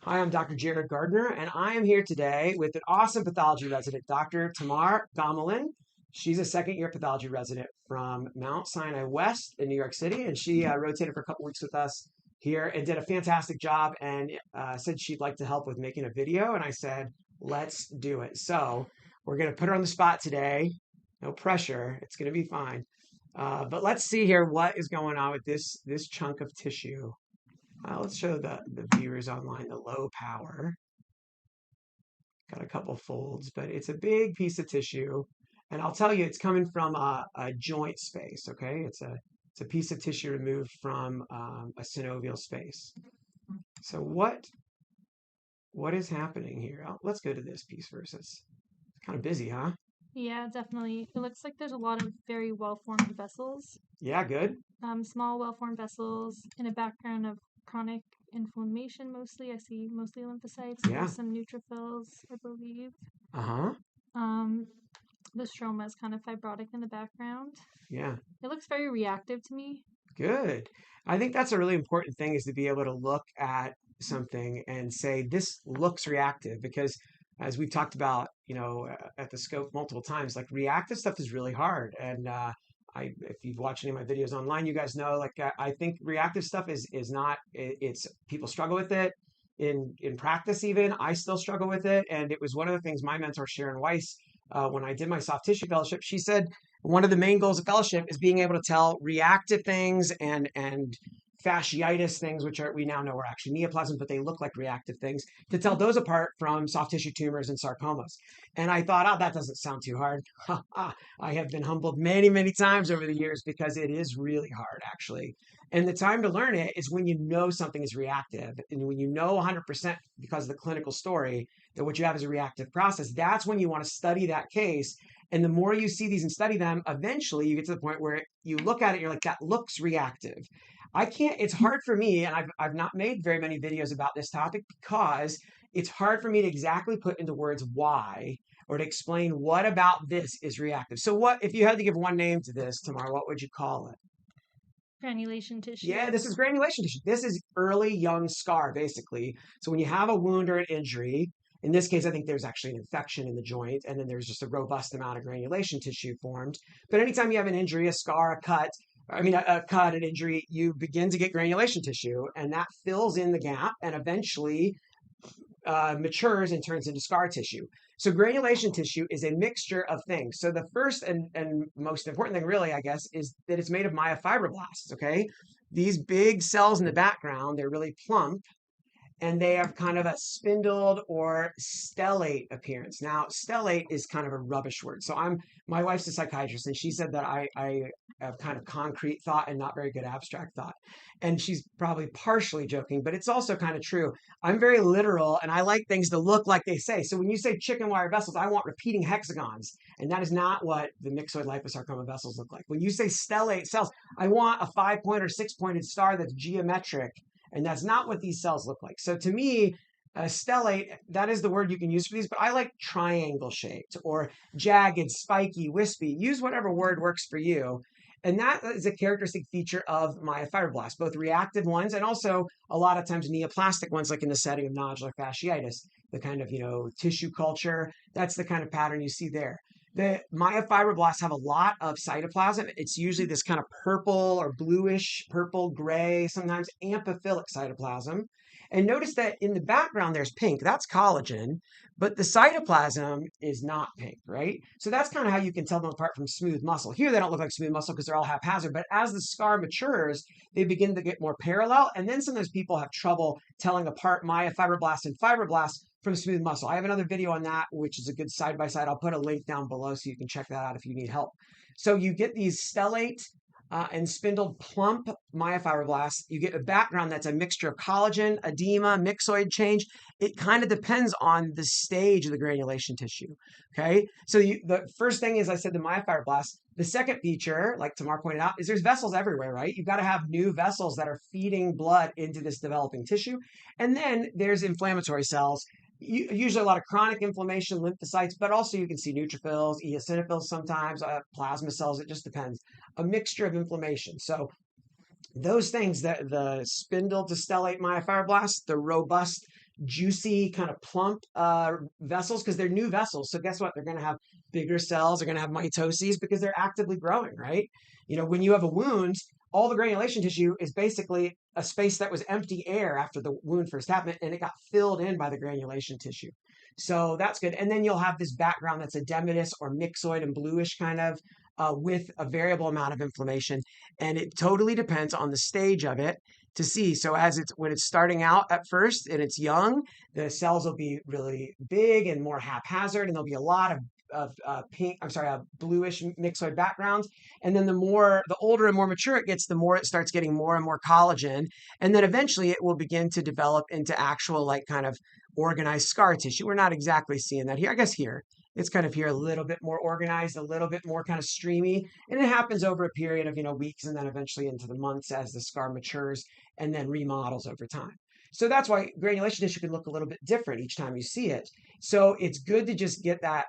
Hi, I'm Dr. Jared Gardner, and I am here today with an awesome pathology resident, Dr. Tamar Gomolin. She's a second-year pathology resident from Mount Sinai West in New York City, and she rotated for a couple weeks with us here and did a fantastic job and said she'd like to help with making a video, and I said, let's do it. So we're going to put her on the spot today. No pressure. It's going to be fine. But let's see here what is going on with this chunk of tissue. Let's show the viewers online the low power. Got a couple folds, but it's a big piece of tissue. And I'll tell you, it's coming from a joint space, okay? It's a piece of tissue removed from a synovial space. So what is happening here? Let's go to this piece first. It's kind of busy, huh? Yeah, definitely. It looks like there's a lot of very well-formed vessels. Yeah, good. Small, well-formed vessels in a background of chronic inflammation mostly. I see mostly lymphocytes. Yeah. There's some neutrophils, I believe. Uh-huh. Um, the stroma is kind of fibrotic in the background. Yeah. It looks very reactive to me. Good. I think that's a really important thing is to be able to look at something and say, this looks reactive because as we've talked about, at the scope multiple times, like reactive stuff is really hard. And if you've watched any of my videos online, you guys know, like, I think reactive stuff is not, it's people struggle with it in practice. Even I still struggle with it. And it was one of the things my mentor, Sharon Weiss, when I did my soft tissue fellowship, she said, one of the main goals of fellowship is being able to tell reactive things and fasciitis things, which we now know are actually neoplasms, but they look like reactive things, to tell those apart from soft tissue tumors and sarcomas. And I thought, oh, that doesn't sound too hard. I have been humbled many, many times over the years because it is really hard, actually. And the time to learn it is when you know something is reactive and when you know 100% because of the clinical story that what you have is a reactive process. That's when you want to study that case. And the more you see these and study them, eventually you get to the point where you look at it, you're like, that looks reactive. I can't, it's hard for me, and I've not made very many videos about this topic because it's hard for me to exactly put into words why or to explain what about this is reactive. So what, if you had to give one name to this, Tamar, what would you call it? Granulation tissue. Yeah, this is granulation tissue. This is early young scar, basically. So when you have a wound or an injury, in this case, I think there's actually an infection in the joint, and then there's just a robust amount of granulation tissue formed. But anytime you have an injury, a scar, a cut, a cut, an injury, you begin to get granulation tissue, and that fills in the gap and eventually matures and turns into scar tissue. So granulation tissue is a mixture of things. So the first and most important thing really, I guess, is that it's made of myofibroblasts, okay? These big cells in the background, they're really plump and they have kind of a spindled or stellate appearance. Now, stellate is kind of a rubbish word. So my wife's a psychiatrist, and she said that I have kind of concrete thought and not very good abstract thought. And she's probably partially joking, but it's also kind of true. I'm very literal, and I like things to look like they say. So when you say chicken wire vessels, I want repeating hexagons, and that is not what the myxoid liposarcoma vessels look like. When you say stellate cells, I want a 5-point or 6-pointed star that's geometric. And that's not what these cells look like. So to me, stellate, that is the word you can use for these, but I like triangle shaped or jagged, spiky, wispy. Use whatever word works for you. And that is a characteristic feature of myofibroblasts, both reactive ones and also a lot of times neoplastic ones, like in the setting of nodular fasciitis, the kind of, tissue culture. That's the kind of pattern you see there. The myofibroblasts have a lot of cytoplasm. It's usually this kind of purple or bluish, purple, gray, sometimes amphiphilic cytoplasm. And notice that in the background, there's pink. That's collagen, but the cytoplasm is not pink, right? So that's kind of how you can tell them apart from smooth muscle. Here, they don't look like smooth muscle because they're all haphazard, but as the scar matures, they begin to get more parallel. And then sometimes people have trouble telling apart myofibroblasts and fibroblasts from smooth muscle. I have another video on that, which is a good side-by-side. I'll put a link down below so you can check that out if you need help. So you get these stellate and spindled plump myofibroblasts. You get a background that's a mixture of collagen, edema, myxoid change. It kind of depends on the stage of the granulation tissue, okay? So the first thing is, I said, the myofibroblasts. The second feature, like Tamar pointed out, is there's vessels everywhere, right? You've got to have new vessels that are feeding blood into this developing tissue. And then there's inflammatory cells, usually a lot of chronic inflammation, lymphocytes, but also you can see neutrophils, eosinophils sometimes, plasma cells. It just depends. A mixture of inflammation. So those things, the spindle to stellate myofibroblasts, the robust juicy, kind of plump vessels because they're new vessels. So guess what? They're going to have bigger cells. They're going to have mitoses because they're actively growing, right? When you have a wound, all the granulation tissue is basically a space that was empty air after the wound first happened, and it got filled in by the granulation tissue. So that's good. And then you'll have this background that's edematous or myxoid and bluish kind of with a variable amount of inflammation. And it totally depends on the stage of it to see. So when it's starting out at first and it's young, the cells will be really big and more haphazard, and there'll be a lot of bluish myxoid backgrounds. And then the older and more mature it gets, the more it starts getting more and more collagen. And then eventually it will begin to develop into actual like kind of organized scar tissue. We're not exactly seeing that here. I guess here it's kind of here a little bit more organized, a little bit more kind of streamy. And it happens over a period of, weeks and then eventually into the months as the scar matures and then remodels over time. So that's why granulation tissue can look a little bit different each time you see it. So it's good to just get that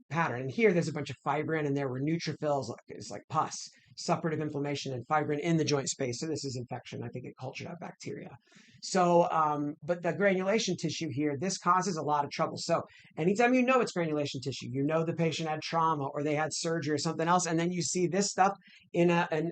pattern. And here there's a bunch of fibrin, and there were neutrophils. It's like pus, suppurative inflammation, and fibrin in the joint space. So this is infection. I think it cultured out bacteria. So, but the granulation tissue here, this causes a lot of trouble. So anytime it's granulation tissue, the patient had trauma or they had surgery or something else, and then you see this stuff in an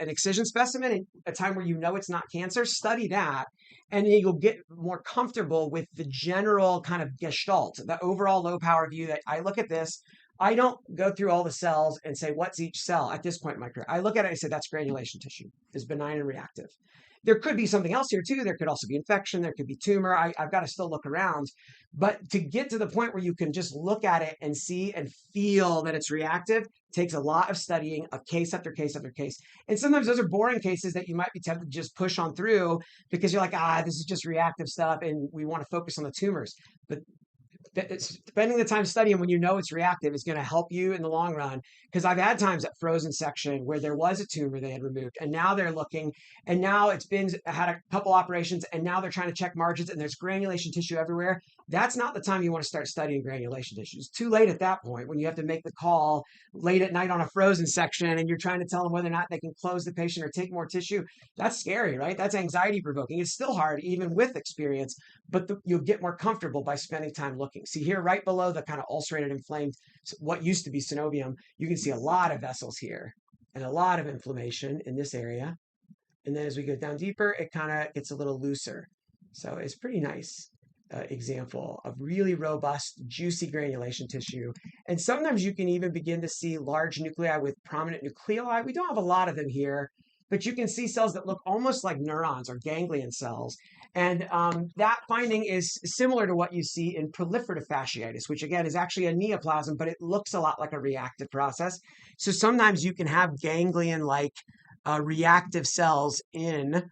excision specimen, in a time where it's not cancer, study that. And then you'll get more comfortable with the general kind of gestalt, the overall low power view that I look at this. I don't go through all the cells and say, what's each cell at this point in my career? I look at it and say, that's granulation tissue. It's benign and reactive. There could be something else here too. There could also be infection. There could be tumor. I've got to still look around. But to get to the point where you can just look at it and see and feel that it's reactive takes a lot of studying of case after case after case. And sometimes those are boring cases that you might be tempted to just push on through because you're like, this is just reactive stuff and we want to focus on the tumors. But spending the time studying when it's reactive is going to help you in the long run. Because I've had times at frozen section where there was a tumor they had removed, and now they're looking, and now had a couple operations, and now they're trying to check margins, and there's granulation tissue everywhere. That's not the time you want to start studying granulation tissue. It's too late at that point when you have to make the call late at night on a frozen section, and you're trying to tell them whether or not they can close the patient or take more tissue. That's scary, right? That's anxiety provoking. It's still hard, even with experience, but you'll get more comfortable by spending time looking. See here, right below the kind of ulcerated, inflamed, what used to be synovium, you can see a lot of vessels here and a lot of inflammation in this area. And then as we go down deeper, it kind of gets a little looser. So it's pretty nice example of really robust, juicy granulation tissue. And sometimes you can even begin to see large nuclei with prominent nucleoli. We don't have a lot of them here, but you can see cells that look almost like neurons or ganglion cells. And that finding is similar to what you see in proliferative fasciitis, which again is actually a neoplasm, but it looks a lot like a reactive process. So sometimes you can have ganglion-like reactive cells in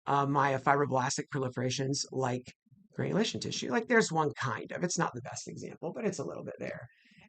myofibroblastic proliferations like granulation tissue. Like there's one kind of, it's not the best example, but it's a little bit there.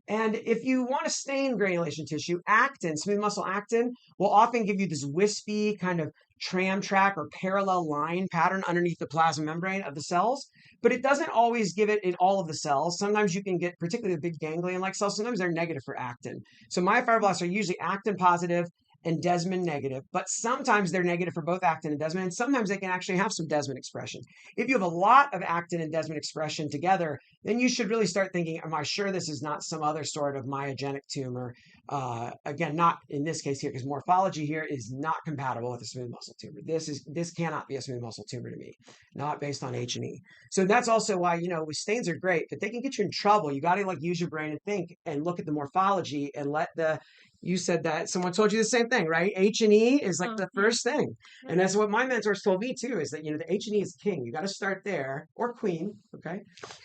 And if you want to stain granulation tissue, actin, smooth muscle actin, will often give you this wispy kind of tram track or parallel line pattern underneath the plasma membrane of the cells, but it doesn't always give it in all of the cells. Sometimes you can get, particularly the big ganglion-like cells, sometimes they're negative for actin. So myofibroblasts are usually actin positive and desmin negative, but sometimes they're negative for both actin and desmin, and sometimes they can actually have some desmin expression. If you have a lot of actin and desmin expression together, then you should really start thinking, am I sure this is not some other sort of myogenic tumor? Again, not in this case here, because morphology here is not compatible with a smooth muscle tumor. This cannot be a smooth muscle tumor to me, not based on H&E. So that's also why, stains are great, but they can get you in trouble. You got to use your brain and think and look at the morphology and you said that someone told you the same thing, right? H&E is like the first thing. And that's what my mentors told me too, is that, the H&E is king. You got to start there, or queen, okay?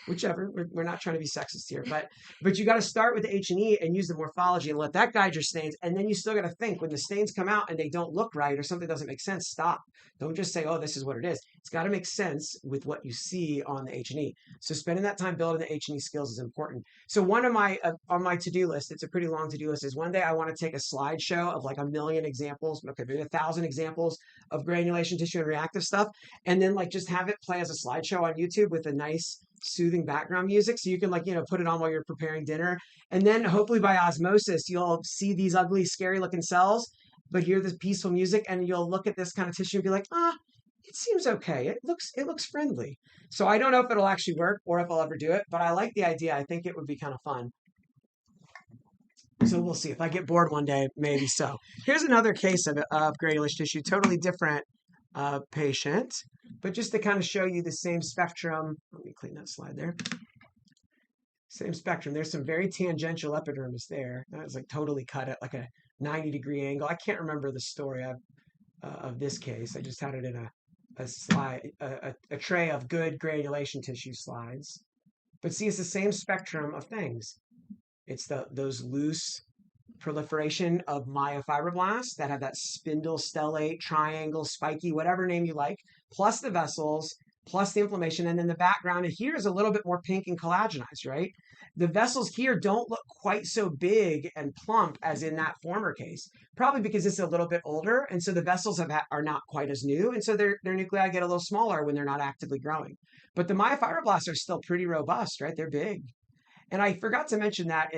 Whichever. We're not trying to be sexist here, but you got to start with the H&E and use the morphology and let that guide your stains. And then you still got to think when the stains come out and they don't look right or something doesn't make sense, stop. Don't just say, oh, this is what it is. It's got to make sense with what you see on the H&E. So spending that time building the H&E skills is important. So one of my, on my to-do list, it's a pretty long to-do list, is one day I want to take a slideshow of like 1,000,000 examples, okay, maybe 1,000 examples of granulation tissue and reactive stuff, and then just have it play as a slideshow on YouTube with a nice soothing background music, so you can put it on while you're preparing dinner, and then hopefully by osmosis you'll see these ugly, scary looking cells, but hear this peaceful music, and you'll look at this kind of tissue and be like, it seems okay. It looks friendly. So I don't know if it'll actually work or if I'll ever do it, but I like the idea. I think it would be kind of fun. So we'll see. If I get bored one day, maybe so. Here's another case of granulation tissue, totally different patient, but just to kind of show you the same spectrum. Let me clean that slide there. Same spectrum. There's some very tangential epidermis there. That was like totally cut at like a 90-degree angle. I can't remember the story of this case. I just had it in a slide, a tray of good granulation tissue slides. But see, it's the same spectrum of things. It's those loose proliferation of myofibroblasts that have that spindle, stellate, triangle, spiky, whatever name you like, plus the vessels, plus the inflammation. And then the background here is a little bit more pink and collagenized, right? The vessels here don't look quite so big and plump as in that former case, probably because it's a little bit older. And so the vessels are not quite as new. And so their nuclei get a little smaller when they're not actively growing. But the myofibroblasts are still pretty robust, right? They're big. And I forgot to mention that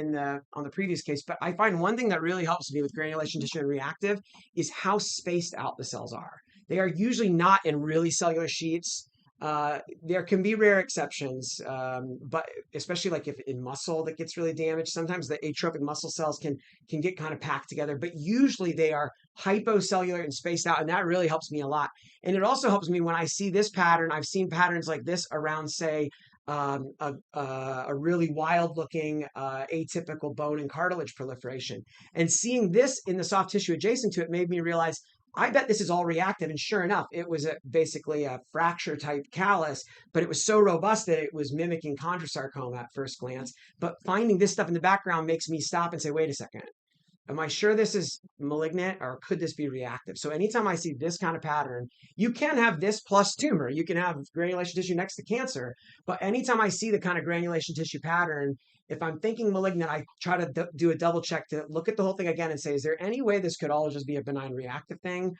on the previous case, but I find one thing that really helps me with granulation tissue and reactive is how spaced out the cells are. They are usually not in really cellular sheets. There can be rare exceptions, but especially like if in muscle that gets really damaged, sometimes the atrophic muscle cells can get kind of packed together, but usually they are hypocellular and spaced out, and that really helps me a lot. And it also helps me when I see this pattern. I've seen patterns like this around, say, a really wild looking atypical bone and cartilage proliferation. And seeing this in the soft tissue adjacent to it made me realize, I bet this is all reactive. And sure enough, it was basically a fracture type callus, but it was so robust that it was mimicking chondrosarcoma at first glance. But finding this stuff in the background makes me stop and say, wait a second. Am I sure this is malignant or could this be reactive? So anytime I see this kind of pattern, you can have this plus tumor. You can have granulation tissue next to cancer. But anytime I see the kind of granulation tissue pattern, if I'm thinking malignant, I try to do a double check to look at the whole thing again and say, is there any way this could all just be a benign reactive thing?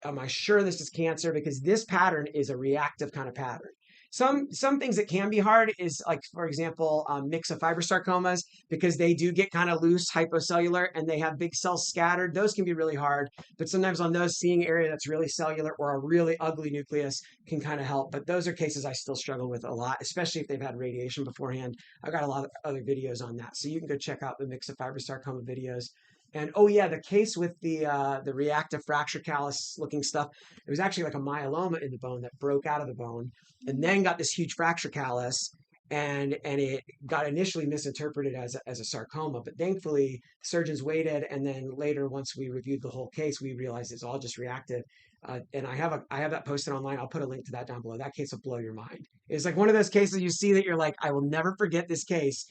Am I sure this is cancer? Because this pattern is a reactive kind of pattern. Some things that can be hard is like, for example, myxofibrosarcomas, because they do get kind of loose, hypocellular, and they have big cells scattered. Those can be really hard. But sometimes on those, seeing area that's really cellular or a really ugly nucleus can kind of help. But those are cases I still struggle with a lot, especially if they've had radiation beforehand. I've got a lot of other videos on that. So you can go check out the myxofibrosarcoma videos. And oh yeah, the case with the reactive fracture callus looking stuff, it was actually like a myeloma in the bone that broke out of the bone and then got this huge fracture callus, and it got initially misinterpreted as a sarcoma, but thankfully surgeons waited, and then later, once we reviewed the whole case, we realized it's all just reactive. And I have that posted online. I'll put a link to that down below. That case will blow your mind. It's like one of those cases you see that you're like, I will never forget this case,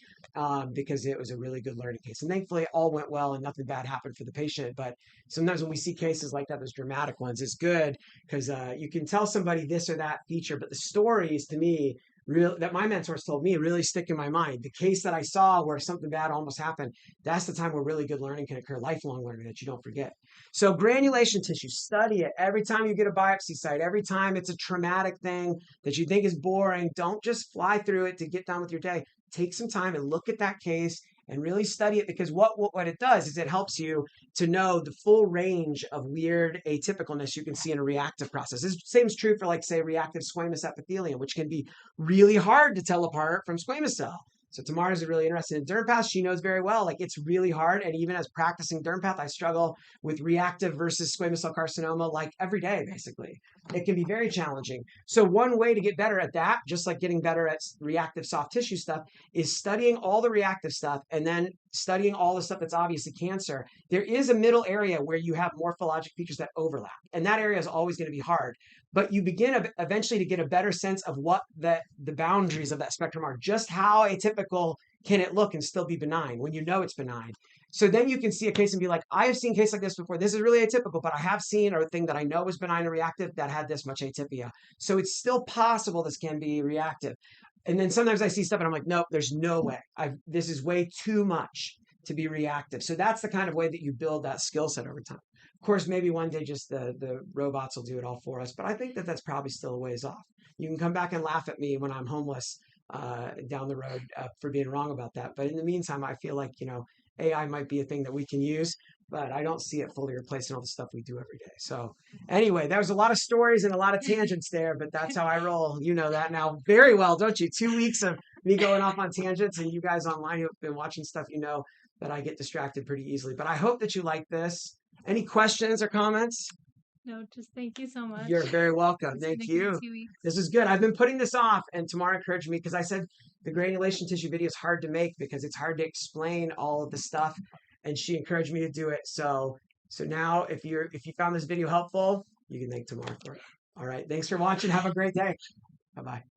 because it was a really good learning case. And thankfully, it all went well and nothing bad happened for the patient. But sometimes when we see cases like that, those dramatic ones, it's good because you can tell somebody this or that feature, but the stories to me that my mentors told me really stick in my mind. The case that I saw where something bad almost happened, that's the time where really good learning can occur, lifelong learning that you don't forget. So granulation tissue, study it. Every time you get a biopsy site, every time it's a traumatic thing that you think is boring, don't just fly through it to get done with your day. Take some time and look at that case and really study it, because what it does is it helps you to know the full range of weird atypicalness you can see in a reactive process. This same is true for, like, say, reactive squamous epithelium, which can be really hard to tell apart from squamous cell. So Tamar is really interested in dermpath. She knows very well, like, it's really hard. And even as practicing dermpath, I struggle with reactive versus squamous cell carcinoma like every day, basically. It can be very challenging. So one way to get better at that, just like getting better at reactive soft tissue stuff, is studying all the reactive stuff and then studying all the stuff that's obviously cancer. There is a middle area where you have morphologic features that overlap, and that area is always going to be hard. But you begin eventually to get a better sense of what the boundaries of that spectrum are. Just how atypical can it look and still be benign when you know it's benign? So then you can see a case and be like, I have seen a case like this before. This is really atypical, but I have seen a thing that I know was benign or reactive that had this much atypia. So it's still possible this can be reactive. And then sometimes I see stuff and I'm like, nope, there's no way. This is way too much to be reactive. So that's the kind of way that you build that skill set over time. Of course, maybe one day just the robots will do it all for us, but I think that that's probably still a ways off. You can come back and laugh at me when I'm homeless down the road for being wrong about that. But in the meantime, I feel like, AI might be a thing that we can use. but I don't see it fully replacing all the stuff we do every day. So anyway, there was a lot of stories and a lot of tangents there, but that's how I roll. You know that now very well, don't you? 2 weeks of me going off on tangents, and you guys online who've been watching stuff, you know that I get distracted pretty easily. But I hope that you like this. Any questions or comments? No, just thank you so much. You're very welcome. It's Thank been a you. good 2 weeks. This is good. I've been putting this off, and Tamar encouraged me because I said the granulation tissue video is hard to make because it's hard to explain all of the stuff, and she encouraged me to do it. So now if you found this video helpful, you can thank Tamar for it. All right. Thanks for watching. Have a great day. Bye bye.